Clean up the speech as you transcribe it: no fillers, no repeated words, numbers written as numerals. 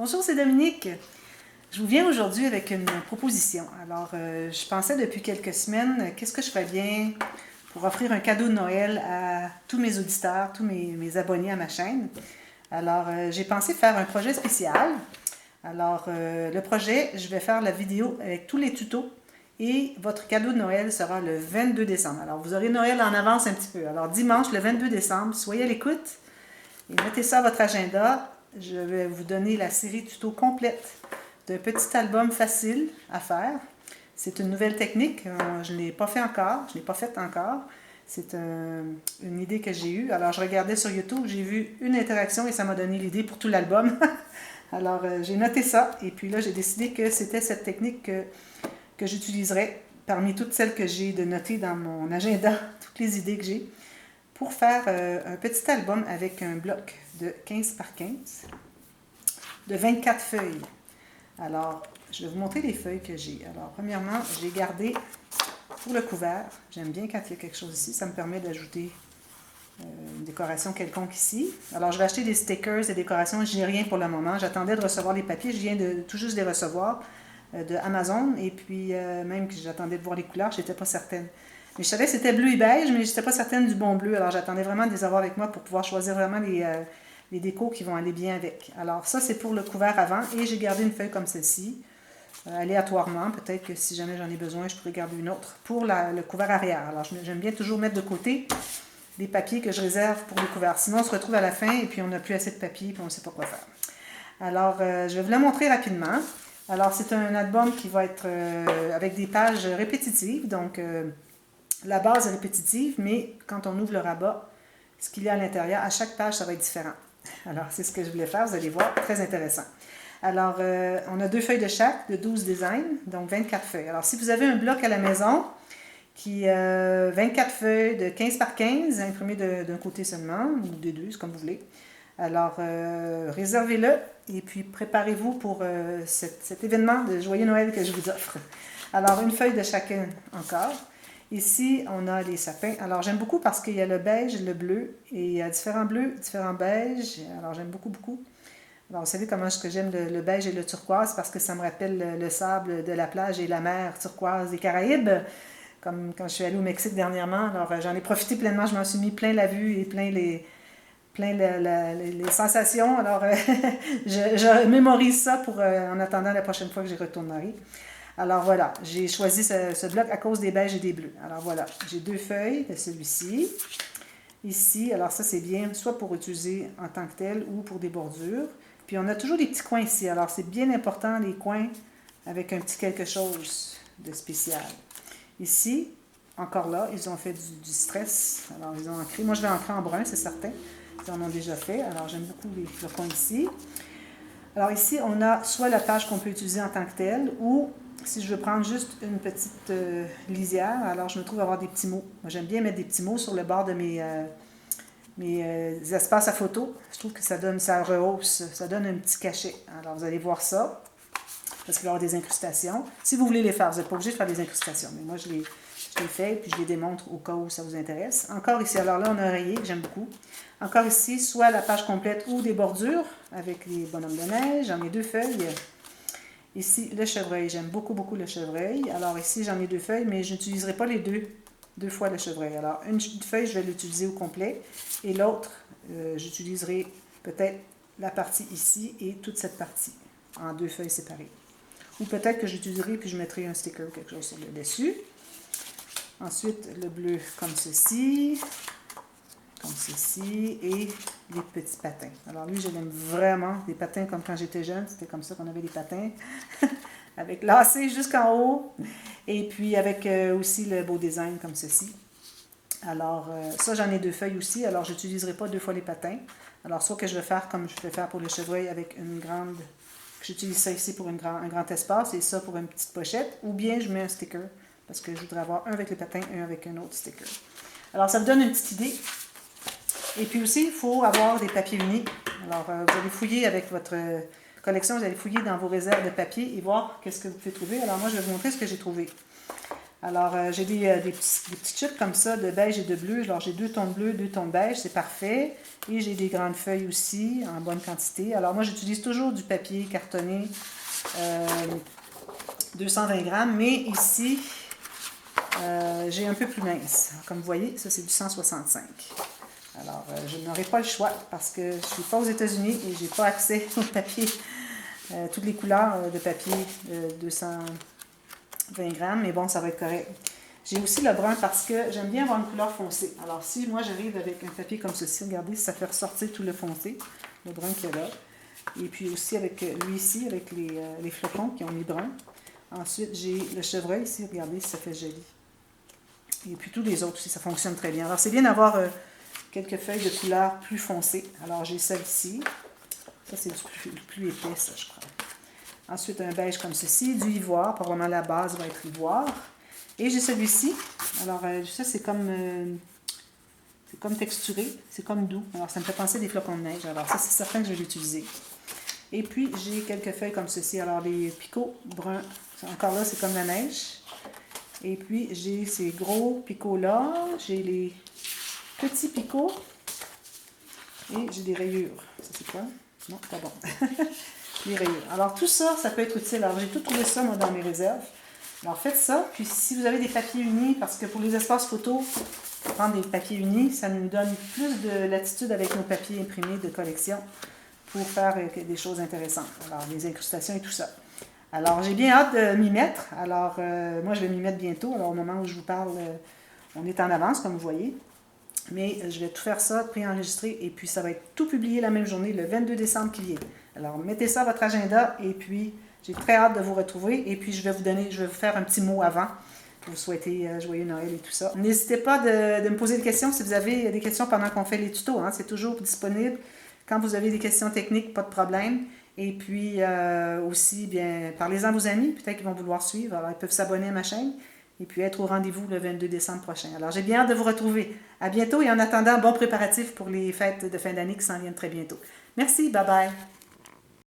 Bonjour, c'est Dominique. Je vous viens aujourd'hui avec une proposition. Alors, je pensais depuis quelques semaines, qu'est-ce que je ferais bien pour offrir un cadeau de Noël à tous mes auditeurs, tous mes abonnés à ma chaîne. Alors, j'ai pensé faire un projet spécial. Alors, le projet, je vais faire la vidéo avec tous les tutos et votre cadeau de Noël sera le 22 décembre. Alors, vous aurez Noël en avance un petit peu. Alors, dimanche, le 22 décembre, soyez à l'écoute et mettez ça à votre agenda. Je vais vous donner la série tuto complète d'un petit album facile à faire. C'est une nouvelle technique, je ne l'ai pas fait encore, C'est une idée que j'ai eue. Alors, je regardais sur YouTube, j'ai vu une interaction et ça m'a donné l'idée pour tout l'album. Alors, j'ai noté ça et puis là, j'ai décidé que c'était cette technique que j'utiliserais parmi toutes celles que j'ai de noter dans mon agenda, toutes les idées que j'ai, pour faire un petit album avec un bloc de 15 par 15, de 24 feuilles. Alors, je vais vous montrer les feuilles que j'ai. Alors, premièrement, j'ai gardé pour le couvert. J'aime bien quand il y a quelque chose ici. Ça me permet d'ajouter une décoration quelconque ici. Alors, je vais acheter des stickers, des décorations. Je n'ai rien pour le moment. J'attendais de recevoir les papiers. Je viens de tout juste les recevoir de Amazon. Et puis, même que j'attendais de voir les couleurs, je n'étais pas certaine. Mais je savais que c'était bleu et beige, mais je n'étais pas certaine du bon bleu. Alors, j'attendais vraiment de les avoir avec moi pour pouvoir choisir vraiment les décos qui vont aller bien avec. Alors, ça, c'est pour le couvert avant. Et j'ai gardé une feuille comme celle-ci, aléatoirement. Peut-être que si jamais j'en ai besoin, je pourrais garder une autre pour le couvert arrière. Alors, j'aime bien toujours mettre de côté les papiers que je réserve pour le couvert. Sinon, on se retrouve à la fin et puis on n'a plus assez de papier et on ne sait pas quoi faire. Alors, je vais vous la montrer rapidement. Alors, c'est un album qui va être avec des pages répétitives. Donc, la base est répétitive, mais quand on ouvre le rabat, ce qu'il y a à l'intérieur, à chaque page, ça va être différent. Alors, c'est ce que je voulais faire, vous allez voir, très intéressant. Alors, on a 2 feuilles de chaque, de 12 designs, donc 24 feuilles. Alors, si vous avez un bloc à la maison, qui 24 feuilles de 15 par 15, imprimées d'un côté seulement, ou des deux, c'est comme vous voulez. Alors, réservez-le et puis préparez-vous pour cet événement de Joyeux Noël que je vous offre. Alors, une feuille de chacun encore. Ici, on a les sapins. Alors, j'aime beaucoup parce qu'il y a le beige, le bleu, et il y a différents bleus, différents beiges. Alors, j'aime beaucoup, beaucoup. Alors, vous savez comment est-ce que j'aime le beige et le turquoise parce que ça me rappelle le sable de la plage et la mer turquoise des Caraïbes, comme quand je suis allée au Mexique dernièrement. Alors, j'en ai profité pleinement. Je m'en suis mis plein la vue et plein les sensations. Alors, je mémorise ça pour en attendant la prochaine fois que j'y retournerai. Alors voilà, j'ai choisi ce bloc à cause des beiges et des bleus. Alors voilà, j'ai 2 feuilles de celui-ci. Ici, alors ça c'est bien, soit pour utiliser en tant que tel ou pour des bordures. Puis on a toujours des petits coins ici. Alors c'est bien important les coins avec un petit quelque chose de spécial. Ici, encore là, ils ont fait du stress. Alors ils ont ancré. Moi je vais ancrer en brun, c'est certain. Ils en ont déjà fait. Alors j'aime beaucoup le coin ici. Alors ici, on a soit la page qu'on peut utiliser en tant que telle ou si je veux prendre juste une petite lisière, alors je me trouve à avoir des petits mots. Moi, j'aime bien mettre des petits mots sur le bord de mes espaces à photo. Je trouve que ça rehausse, ça donne un petit cachet. Alors, vous allez voir ça, parce qu'il va y avoir des incrustations. Si vous voulez les faire, vous n'êtes pas obligé de faire des incrustations, mais moi, je les fais, puis je les démontre au cas où ça vous intéresse. Encore ici, alors là, on a un oreiller que j'aime beaucoup. Encore ici, soit la page complète ou des bordures avec les bonhommes de neige. J'en ai 2 feuilles. Ici, le chevreuil. J'aime beaucoup, beaucoup le chevreuil. Alors ici, j'en ai 2 feuilles, mais je n'utiliserai pas les deux fois le chevreuil. Alors, une feuille, je vais l'utiliser au complet. Et l'autre, j'utiliserai peut-être la partie ici et toute cette partie en 2 feuilles séparées. Ou peut-être que j'utiliserai puis je mettrai un sticker ou quelque chose sur le dessus. Ensuite, le bleu comme ceci, et les petits patins. Alors lui, je l'aime vraiment, des patins comme quand j'étais jeune, c'était comme ça qu'on avait des patins, avec lacets jusqu'en haut, et puis avec aussi le beau design comme ceci. Alors, ça, j'en ai 2 feuilles aussi, alors je n'utiliserai pas 2 fois les patins. Alors, soit que je vais faire comme je vais faire pour le chevreuil avec une grande... J'utilise ça ici pour un grand espace et ça pour une petite pochette, ou bien je mets un sticker, parce que je voudrais avoir un avec les patins et un avec un autre sticker. Alors, ça me donne une petite idée. Et puis aussi, il faut avoir des papiers unis. Alors, vous allez fouiller avec votre collection, vous allez fouiller dans vos réserves de papier et voir qu'est-ce que vous pouvez trouver. Alors, moi, je vais vous montrer ce que j'ai trouvé. Alors, j'ai des petits chips comme ça de beige et de bleu. Alors, j'ai 2 tons de bleu, 2 tons de beige, c'est parfait. Et j'ai des grandes feuilles aussi, en bonne quantité. Alors, moi, j'utilise toujours du papier cartonné, 220 grammes. Mais ici, j'ai un peu plus mince. Comme vous voyez, ça, c'est du 165. Alors, je n'aurai pas le choix parce que je ne suis pas aux États-Unis et je n'ai pas accès au papier, toutes les couleurs de papier 220 grammes, mais bon, ça va être correct. J'ai aussi le brun parce que j'aime bien avoir une couleur foncée. Alors, si moi j'arrive avec un papier comme ceci, regardez, ça fait ressortir tout le foncé, le brun qu'il y a là. Et puis aussi avec lui ici, avec les flocons qui ont mis brun. Ensuite, j'ai le chevreuil ici, regardez, ça fait joli. Et puis tous les autres aussi, ça fonctionne très bien. Alors, c'est bien d'avoir quelques feuilles de couleur plus foncées. Alors, j'ai celle-ci. Ça, c'est du plus épais, ça, je crois. Ensuite, un beige comme ceci, du ivoire. Probablement la base va être ivoire. Et j'ai celui-ci. Alors, ça, c'est comme texturé. C'est comme doux. Alors, ça me fait penser à des flocons de neige. Alors, ça, c'est certain que je vais l'utiliser. Et puis, j'ai quelques feuilles comme ceci. Alors, les picots bruns. Encore là, c'est comme la neige. Et puis, j'ai ces gros picots-là. J'ai les petits picots. Et j'ai des rayures. Ça, c'est quoi? Non, pas bon. Les rayures. Alors, tout ça, ça peut être utile. Alors, j'ai tout trouvé ça, moi, dans mes réserves. Alors, faites ça. Puis, si vous avez des papiers unis, parce que pour les espaces photos, prendre des papiers unis, ça nous donne plus de latitude avec nos papiers imprimés de collection pour faire des choses intéressantes. Alors, les incrustations et tout ça. Alors, j'ai bien hâte de m'y mettre. Alors, moi, je vais m'y mettre bientôt. Alors, au moment où je vous parle, on est en avance, comme vous voyez. Mais je vais tout faire ça, préenregistrer, et puis ça va être tout publié la même journée, le 22 décembre qui vient. Alors, mettez ça à votre agenda, et puis j'ai très hâte de vous retrouver, et puis je vais vous faire un petit mot avant, pour vous souhaiter joyeux Noël et tout ça. N'hésitez pas de me poser des questions si vous avez des questions pendant qu'on fait les tutos, hein, c'est toujours disponible. Quand vous avez des questions techniques, pas de problème. Et puis aussi, bien, parlez-en à vos amis, peut-être qu'ils vont vouloir suivre, alors ils peuvent s'abonner à ma chaîne. Et puis être au rendez-vous le 22 décembre prochain. Alors, j'ai bien hâte de vous retrouver. À bientôt et en attendant, bon préparatif pour les fêtes de fin d'année qui s'en viennent très bientôt. Merci, bye bye.